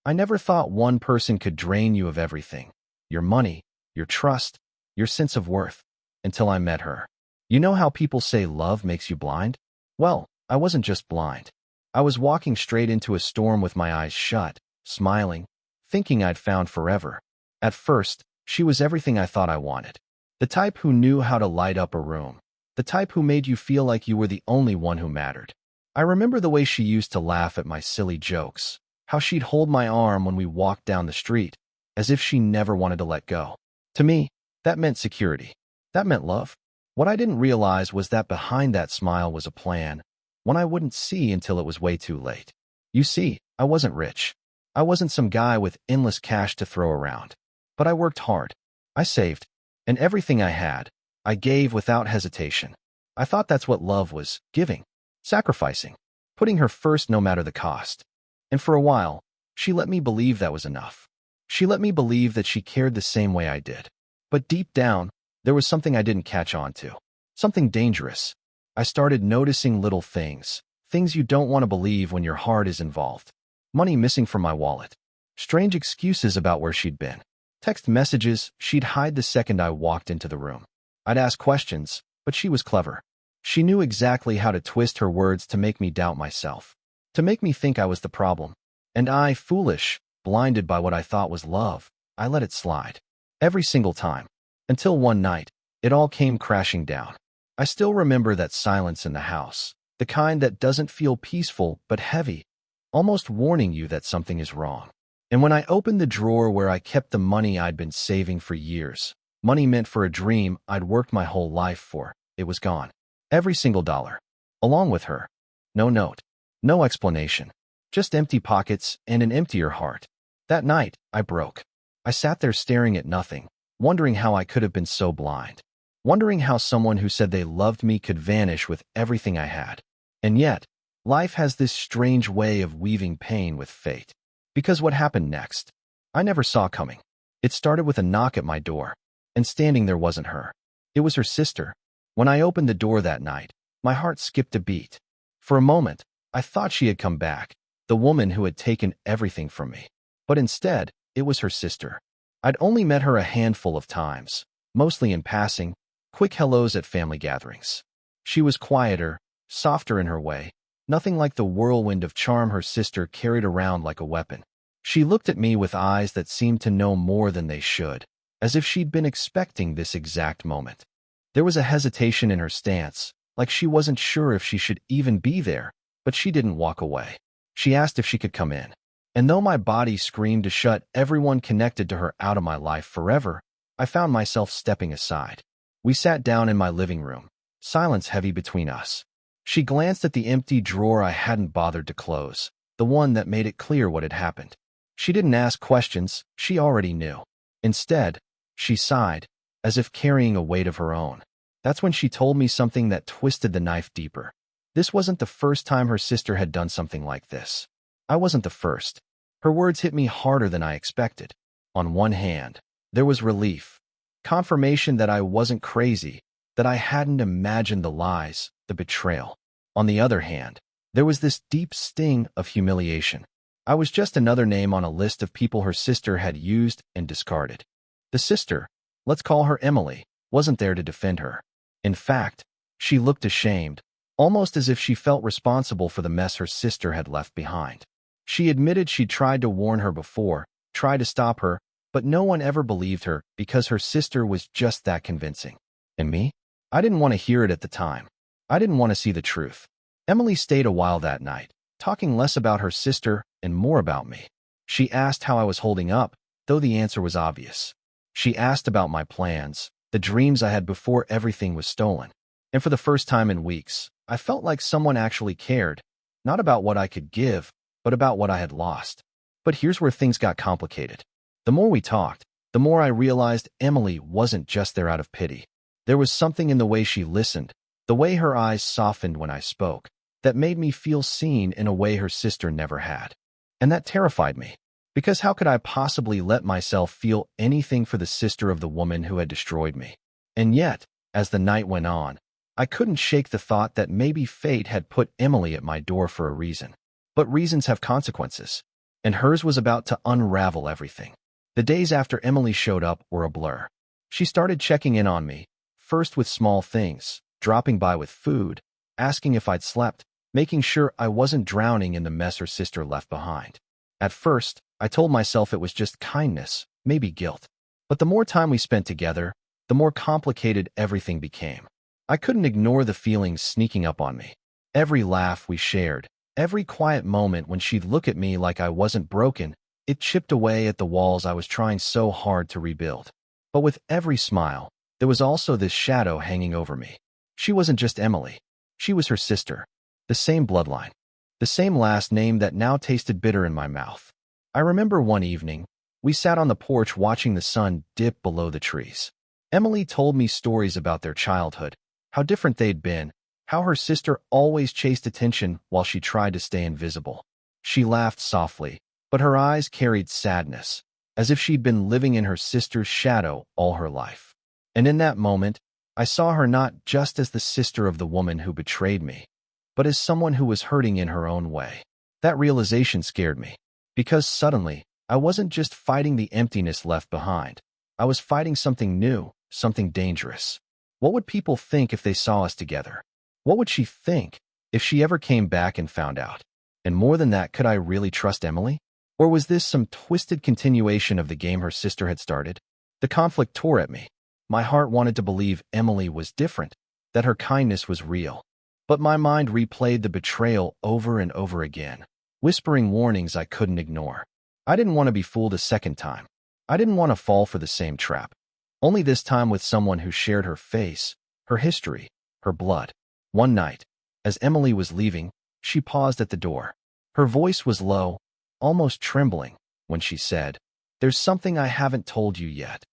I never thought one person could drain you of everything. Your money, your trust, your sense of worth. Until I met her. You know how people say love makes you blind? Well, I wasn't just blind. I was walking straight into a storm with my eyes shut, smiling, thinking I'd found forever. At first, she was everything I thought I wanted. The type who knew how to light up a room. The type who made you feel like you were the only one who mattered. I remember the way she used to laugh at my silly jokes, how she'd hold my arm when we walked down the street, as if she never wanted to let go. To me, that meant security. That meant love. What I didn't realize was that behind that smile was a plan, one I wouldn't see until it was way too late. You see, I wasn't rich. I wasn't some guy with endless cash to throw around. But I worked hard. I saved. And everything I had, I gave without hesitation. I thought that's what love was, giving, sacrificing, putting her first no matter the cost. And for a while, she let me believe that was enough. She let me believe that she cared the same way I did. But deep down, there was something I didn't catch on to. Something dangerous. I started noticing little things. Things you don't want to believe when your heart is involved. Money missing from my wallet. Strange excuses about where she'd been. Text messages she'd hide the second I walked into the room. I'd ask questions, but she was clever. She knew exactly how to twist her words to make me doubt myself. To make me think I was the problem. And I, foolish, blinded by what I thought was love, I let it slide. Every single time. Until one night, it all came crashing down. I still remember that silence in the house, the kind that doesn't feel peaceful but heavy, almost warning you that something is wrong. And when I opened the drawer where I kept the money I'd been saving for years, money meant for a dream I'd worked my whole life for, it was gone. Every single dollar. Along with her. No note. No explanation. Just empty pockets and an emptier heart. That night, I broke. I sat there staring at nothing, wondering how I could have been so blind. Wondering how someone who said they loved me could vanish with everything I had. And yet, life has this strange way of weaving pain with fate. Because what happened next, I never saw coming. It started with a knock at my door, and standing there wasn't her. It was her sister. When I opened the door that night, my heart skipped a beat. For a moment, I thought she had come back, the woman who had taken everything from me. But instead, it was her sister. I'd only met her a handful of times, mostly in passing, quick hellos at family gatherings. She was quieter, softer in her way, nothing like the whirlwind of charm her sister carried around like a weapon. She looked at me with eyes that seemed to know more than they should, as if she'd been expecting this exact moment. There was a hesitation in her stance, like she wasn't sure if she should even be there, but she didn't walk away. She asked if she could come in. And though my body screamed to shut everyone connected to her out of my life forever, I found myself stepping aside. We sat down in my living room, silence heavy between us. She glanced at the empty drawer I hadn't bothered to close, the one that made it clear what had happened. She didn't ask questions, she already knew. Instead, she sighed, as if carrying a weight of her own. That's when she told me something that twisted the knife deeper. This wasn't the first time her sister had done something like this. I wasn't the first. Her words hit me harder than I expected. On one hand, there was relief. Confirmation that I wasn't crazy, that I hadn't imagined the lies, the betrayal. On the other hand, there was this deep sting of humiliation. I was just another name on a list of people her sister had used and discarded. The sister, let's call her Emily, wasn't there to defend her. In fact, she looked ashamed, almost as if she felt responsible for the mess her sister had left behind. She admitted she'd tried to warn her before, tried to stop her, but no one ever believed her because her sister was just that convincing. And me? I didn't want to hear it at the time. I didn't want to see the truth. Emily stayed a while that night, talking less about her sister and more about me. She asked how I was holding up, though the answer was obvious. She asked about my plans, the dreams I had before everything was stolen. And for the first time in weeks, I felt like someone actually cared, not about what I could give, but about what I had lost. But here's where things got complicated. The more we talked, the more I realized Emily wasn't just there out of pity. There was something in the way she listened, the way her eyes softened when I spoke, that made me feel seen in a way her sister never had. And that terrified me, because how could I possibly let myself feel anything for the sister of the woman who had destroyed me? And yet, as the night went on, I couldn't shake the thought that maybe fate had put Emily at my door for a reason. But reasons have consequences. and hers was about to unravel everything. The days after Emily showed up were a blur. She started checking in on me, first with small things, dropping by with food, asking if I'd slept, making sure I wasn't drowning in the mess her sister left behind. At first, I told myself it was just kindness, maybe guilt. But the more time we spent together, the more complicated everything became. I couldn't ignore the feelings sneaking up on me. Every laugh we shared, every quiet moment when she'd look at me like I wasn't broken, it chipped away at the walls I was trying so hard to rebuild. But with every smile, there was also this shadow hanging over me. She wasn't just Emily. She was her sister. The same bloodline. The same last name that now tasted bitter in my mouth. I remember one evening, we sat on the porch watching the sun dip below the trees. Emily told me stories about their childhood, how different they'd been, how her sister always chased attention while she tried to stay invisible. She laughed softly, but her eyes carried sadness, as if she'd been living in her sister's shadow all her life. And in that moment, I saw her not just as the sister of the woman who betrayed me, but as someone who was hurting in her own way. That realization scared me, because suddenly, I wasn't just fighting the emptiness left behind. I was fighting something new, something dangerous. What would people think if they saw us together? What would she think if she ever came back and found out? And more than that, could I really trust Emily? Or was this some twisted continuation of the game her sister had started? The conflict tore at me. My heart wanted to believe Emily was different, that her kindness was real. But my mind replayed the betrayal over and over again, whispering warnings I couldn't ignore. I didn't want to be fooled a second time. I didn't want to fall for the same trap. Only this time with someone who shared her face, her history, her blood. One night, as Emily was leaving, she paused at the door. Her voice was low, almost trembling, when she said, "There's something I haven't told you yet."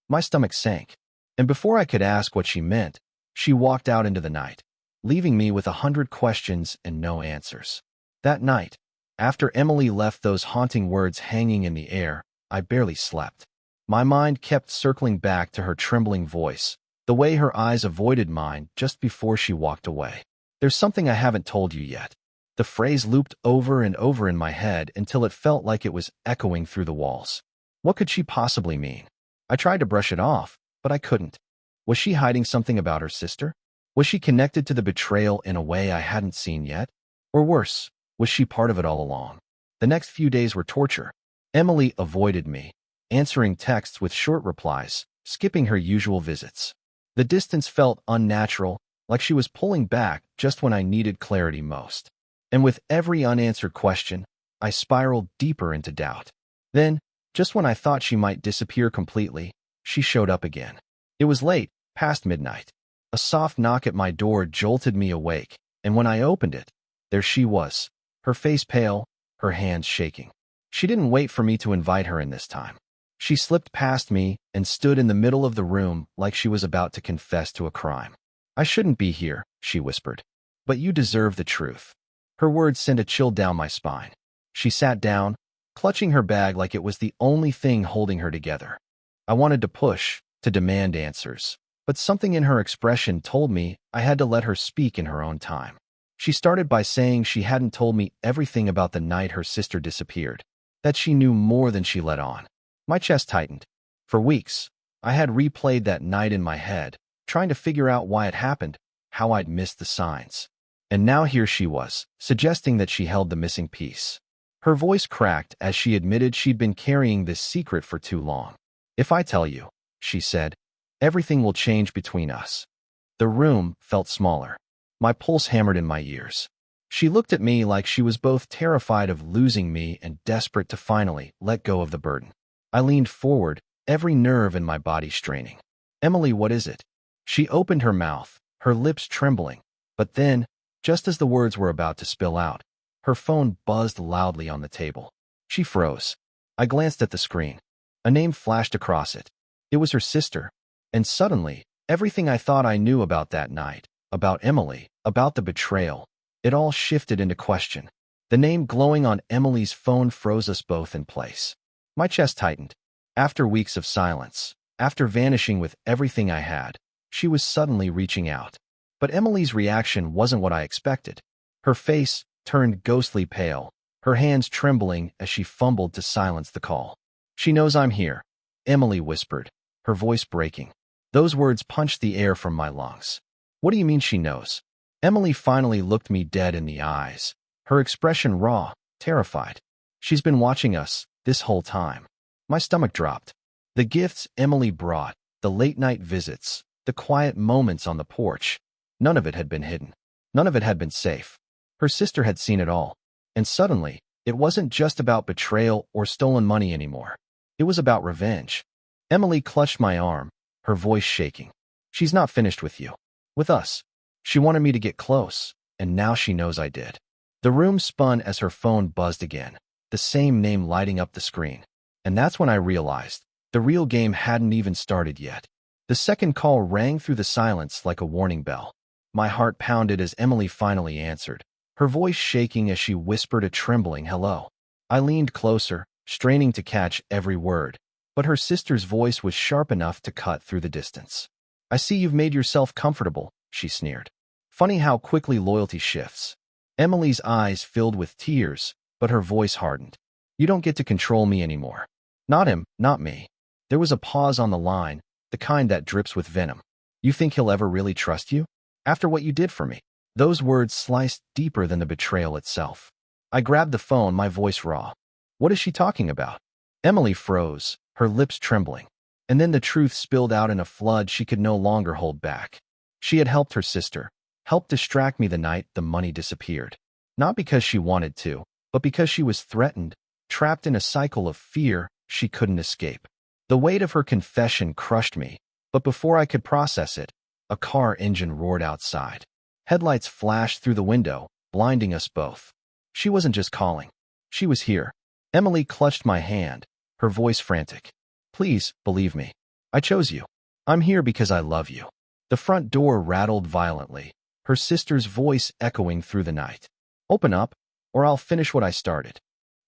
My stomach sank, and before I could ask what she meant, she walked out into the night, leaving me with 100 questions and no answers. That night, after Emily left those haunting words hanging in the air, I barely slept. My mind kept circling back to her trembling voice, the way her eyes avoided mine just before she walked away. "There's something I haven't told you yet." The phrase looped over and over in my head until it felt like it was echoing through the walls. What could she possibly mean? I tried to brush it off, but I couldn't. Was she hiding something about her sister? Was she connected to the betrayal in a way I hadn't seen yet? Or worse, was she part of it all along? The next few days were torture. Emily avoided me, answering texts with short replies, skipping her usual visits. The distance felt unnatural, like she was pulling back just when I needed clarity most. And with every unanswered question, I spiraled deeper into doubt. Then, just when I thought she might disappear completely, she showed up again. It was late, past midnight. A soft knock at my door jolted me awake, and when I opened it, there she was, her face pale, her hands shaking. She didn't wait for me to invite her in this time. She slipped past me and stood in the middle of the room like she was about to confess to a crime. "I shouldn't be here," she whispered. "But you deserve the truth." Her words sent a chill down my spine. She sat down, clutching her bag like it was the only thing holding her together. I wanted to push, to demand answers, but something in her expression told me I had to let her speak in her own time. She started by saying she hadn't told me everything about the night her sister disappeared, that she knew more than she let on. My chest tightened. For weeks, I had replayed that night in my head, trying to figure out why it happened, how I'd missed the signs. And now here she was, suggesting that she held the missing piece. Her voice cracked as she admitted she'd been carrying this secret for too long. "If I tell you," she said, "everything will change between us." The room felt smaller. My pulse hammered in my ears. She looked at me like she was both terrified of losing me and desperate to finally let go of the burden. I leaned forward, every nerve in my body straining. "Emily, what is it?" She opened her mouth, her lips trembling, but then, just as the words were about to spill out, her phone buzzed loudly on the table. She froze. I glanced at the screen. A name flashed across it. It was her sister. And suddenly, everything I thought I knew about that night, about Emily, about the betrayal, it all shifted into question. The name glowing on Emily's phone froze us both in place. My chest tightened. After weeks of silence, after vanishing with everything I had, she was suddenly reaching out. But Emily's reaction wasn't what I expected. Her face turned ghostly pale, her hands trembling as she fumbled to silence the call. "She knows I'm here," Emily whispered, her voice breaking. Those words punched the air from my lungs. "What do you mean she knows?" Emily finally looked me dead in the eyes, her expression raw, terrified. "She's been watching us this whole time." My stomach dropped. The gifts Emily brought, the late-night visits, the quiet moments on the porch, none of it had been hidden. None of it had been safe. Her sister had seen it all. And suddenly, it wasn't just about betrayal or stolen money anymore. It was about revenge. Emily clutched my arm, her voice shaking. "She's not finished with you. With us. She wanted me to get close, and now she knows I did." The room spun as her phone buzzed again, the same name lighting up the screen. And that's when I realized the real game hadn't even started yet. The second call rang through the silence like a warning bell. My heart pounded as Emily finally answered, her voice shaking as she whispered a trembling hello. I leaned closer, straining to catch every word, but her sister's voice was sharp enough to cut through the distance. "I see you've made yourself comfortable," she sneered. Funny how quickly loyalty shifts. Emily's eyes filled with tears, but her voice hardened. "You don't get to control me anymore. Not him, not me." There was a pause on the line, the kind that drips with venom. "You think he'll ever really trust you? After what you did for me?" Those words sliced deeper than the betrayal itself. I grabbed the phone, my voice raw. "What is she talking about?" Emily froze, her lips trembling. And then the truth spilled out in a flood she could no longer hold back. She had helped her sister, helped distract me the night the money disappeared. Not because she wanted to, but because she was threatened, trapped in a cycle of fear she couldn't escape. The weight of her confession crushed me, but before I could process it, a car engine roared outside. Headlights flashed through the window, blinding us both. She wasn't just calling. She was here. Emily clutched my hand, her voice frantic. "Please, believe me. I chose you. I'm here because I love you." The front door rattled violently, her sister's voice echoing through the night. "Open up, or I'll finish what I started."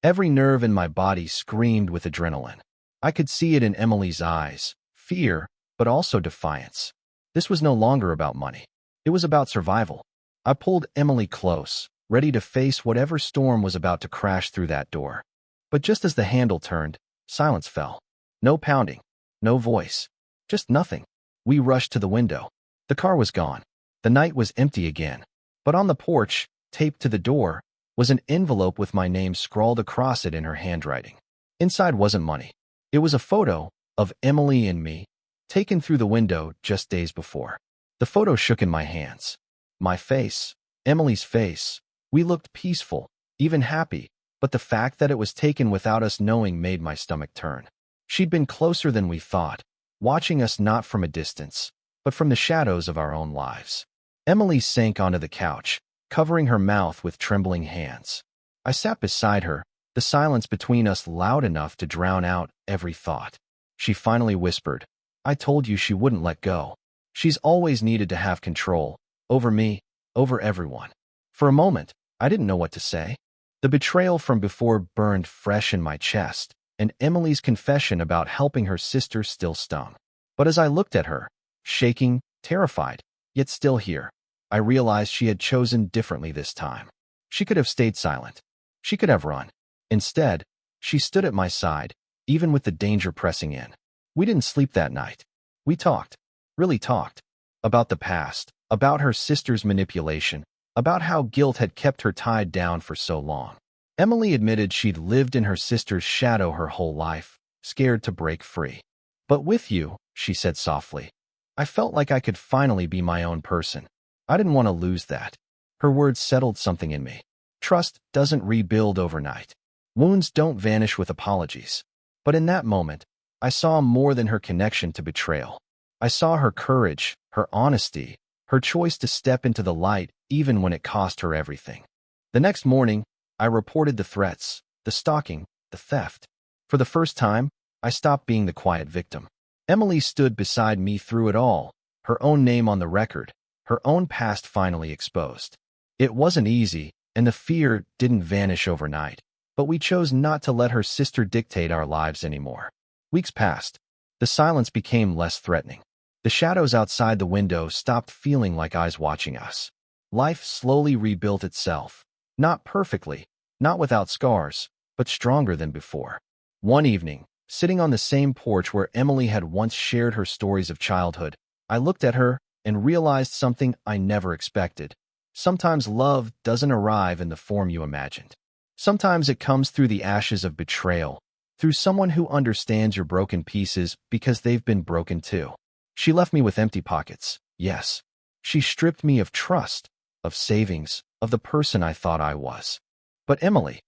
Every nerve in my body screamed with adrenaline. I could see it in Emily's eyes, fear, but also defiance. This was no longer about money. It was about survival. I pulled Emily close, ready to face whatever storm was about to crash through that door. But just as the handle turned, silence fell. No pounding, no voice, just nothing. We rushed to the window. The car was gone. The night was empty again. But on the porch, taped to the door, was an envelope with my name scrawled across it in her handwriting. Inside wasn't money. It was a photo of Emily and me, taken through the window just days before. The photo shook in my hands. My face, Emily's face. We looked peaceful, even happy, but the fact that it was taken without us knowing made my stomach turn. She'd been closer than we thought, watching us not from a distance, but from the shadows of our own lives. Emily sank onto the couch, covering her mouth with trembling hands. I sat beside her, the silence between us loud enough to drown out every thought. She finally whispered, "I told you she wouldn't let go. She's always needed to have control, over me, over everyone." For a moment, I didn't know what to say. The betrayal from before burned fresh in my chest, and Emily's confession about helping her sister still stung. But as I looked at her, shaking, terrified, yet still here, I realized she had chosen differently this time. She could have stayed silent. She could have run. Instead, she stood at my side, even with the danger pressing in. We didn't sleep that night. We talked, really talked, about the past, about her sister's manipulation, about how guilt had kept her tied down for so long. Emily admitted she'd lived in her sister's shadow her whole life, scared to break free. "But with you," she said softly, "I felt like I could finally be my own person. I didn't want to lose that." Her words settled something in me. Trust doesn't rebuild overnight. Wounds don't vanish with apologies. But in that moment, I saw more than her connection to betrayal. I saw her courage, her honesty, her choice to step into the light even when it cost her everything. The next morning, I reported the threats, the stalking, the theft. For the first time, I stopped being the quiet victim. Emily stood beside me through it all, her own name on the record, her own past finally exposed. It wasn't easy, and the fear didn't vanish overnight, but we chose not to let her sister dictate our lives anymore. Weeks passed. The silence became less threatening. The shadows outside the window stopped feeling like eyes watching us. Life slowly rebuilt itself. Not perfectly, not without scars, but stronger than before. One evening, sitting on the same porch where Emily had once shared her stories of childhood, I looked at her and realized something I never expected. Sometimes love doesn't arrive in the form you imagined. Sometimes it comes through the ashes of betrayal, through someone who understands your broken pieces because they've been broken too. She left me with empty pockets, yes. She stripped me of trust, of savings, of the person I thought I was. But Emily,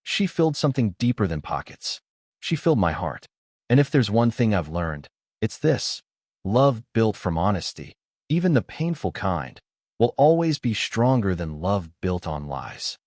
she filled something deeper than pockets. She filled my heart. And if there's one thing I've learned, it's this. Love built from honesty, even the painful kind, will always be stronger than love built on lies.